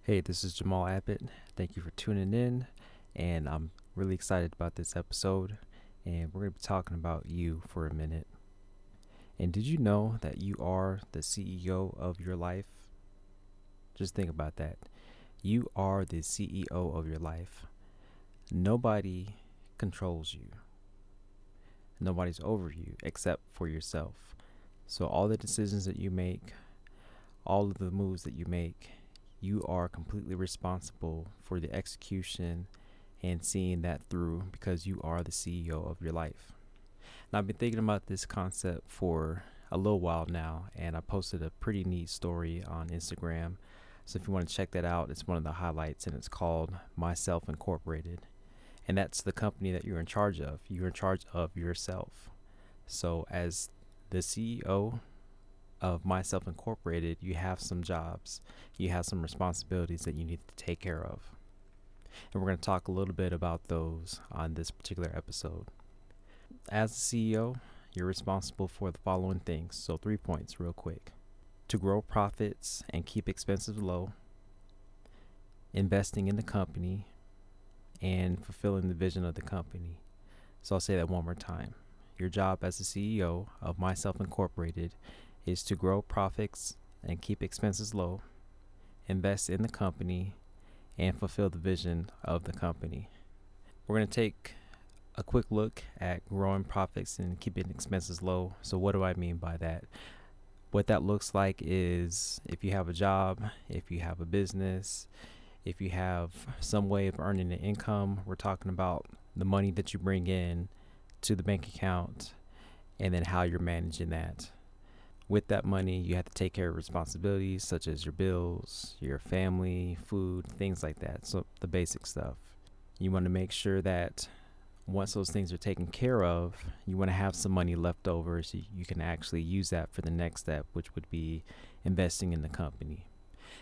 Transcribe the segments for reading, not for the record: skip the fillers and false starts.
Hey, this is Jamal Abbott. Thank you for tuning in, and I'm really excited about this episode. And we're going to be talking about you for a minute. And did you know that you are the CEO of your life? Just think about that. You are the CEO of your life. Nobody controls you, nobody's over you except for yourself. So, all the decisions that you make, all of the moves that you make, you are completely responsible for the execution and seeing that through because you are the CEO of your life. Now, I've been thinking about this concept for a little while now, and I posted a pretty neat story on Instagram. So if you want to check that out, it's one of the highlights, and it's called Myself Incorporated. And that's the company that you're in charge of. You're in charge of yourself. So as the CEO of Myself Incorporated, you have some jobs, you have some responsibilities that you need to take care of. And we're going to talk a little bit about those on this particular episode. As the CEO, you're responsible for the following things. So, 3 points, real quick: to grow profits and keep expenses low, investing in the company, and fulfilling the vision of the company. So, I'll say that one more time. Your job as the CEO of Myself Incorporated is to grow profits and keep expenses low, invest in the company, and fulfill the vision of the company. We're going to take a quick look at growing profits and keeping expenses low. So, what do I mean by that? What that looks like is if you have a job, if you have a business, if you have some way of earning an income, we're talking about the money that you bring in to the bank account and then how you're managing that. With that money, you have to take care of responsibilities such as your bills, your family, food, things like that. So, the basic stuff. You want to make sure that once those things are taken care of, you want to have some money left over so you can actually use that for the next step, which would be investing in the company.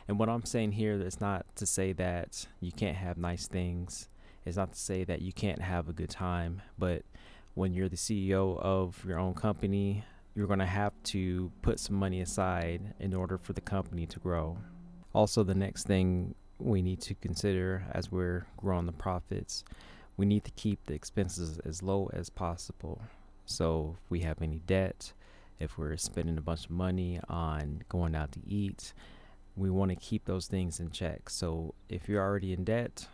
And what I'm saying here is not to say that you can't have nice things. It's not to say that you can't have a good time. But when you're the CEO of your own company, you're going to have to put some money aside in order for the company to grow. Also, the next thing we need to consider as we're growing the profits, we need to keep the expenses as low as possible. So if we have any debt, if we're spending a bunch of money on going out to eat, we want to keep those things in check. So if you're already in debt,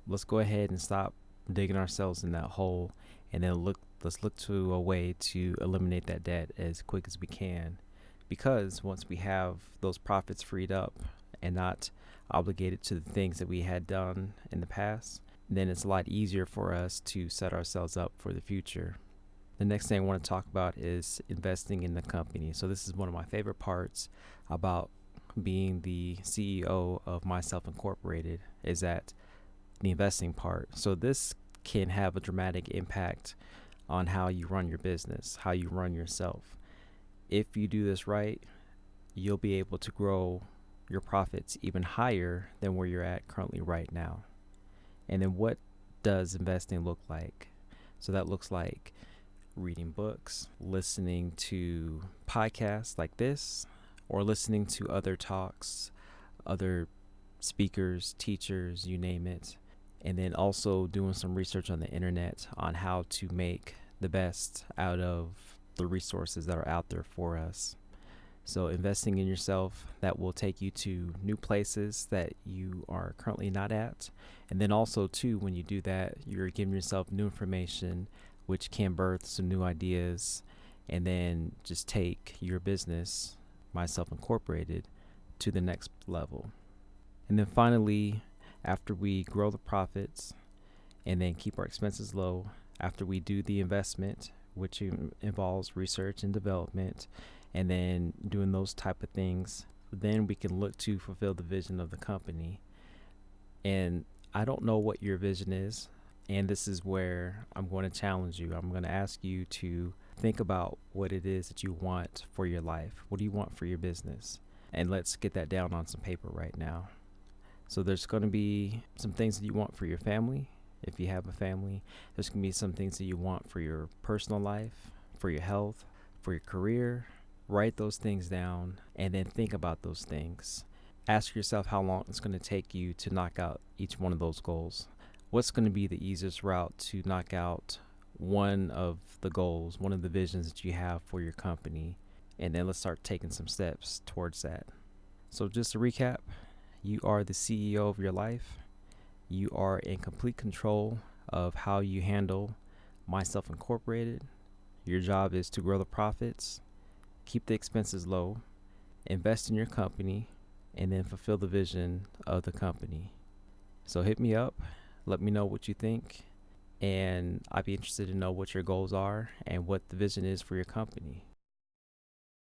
let's go ahead and stop digging ourselves in that hole, and then let's look to a way to eliminate that debt as quick as we can. Because once we have those profits freed up and not obligated to the things that we had done in the past, then it's a lot easier for us to set ourselves up for the future. The next thing I want to talk about is investing in the company. So this is one of my favorite parts about being the CEO of Myself Incorporated, is that the investing part. So this can have a dramatic impact on how you run your business, how you run yourself. If you do this right, you'll be able to grow your profits even higher than where you're at currently right now. And then what does investing look like? So that looks like reading books, listening to podcasts like this, or listening to other talks, other speakers, teachers, you name it. And then also doing some research on the internet on how to make the best out of the resources that are out there for us. So investing in yourself, that will take you to new places that you are currently not at. And then also too, when you do that, you're giving yourself new information, which can birth some new ideas, and then just take your business, Myself Incorporated, to the next level. And then finally, after we grow the profits and then keep our expenses low, after we do the investment, which involves research and development, and then doing those type of things, then we can look to fulfill the vision of the company. And I don't know what your vision is, and this is where I'm going to challenge you. I'm going to ask you to think about what it is that you want for your life. What do you want for your business? And let's get that down on some paper right now. So there's going to be some things that you want for your family. If you have a family, there's going to be some things that you want for your personal life, for your health, for your career. Write those things down and then think about those things. Ask yourself how long it's going to take you to knock out each one of those goals. What's going to be the easiest route to knock out one of the goals, one of the visions that you have for your company? And then let's start taking some steps towards that. So, just to recap, you are the CEO of your life. You are in complete control of how you handle Myself Incorporated. Your job is to grow the profits, keep the expenses low, invest in your company, and then fulfill the vision of the company. So hit me up, let me know what you think, and I'd be interested to know what your goals are and what the vision is for your company.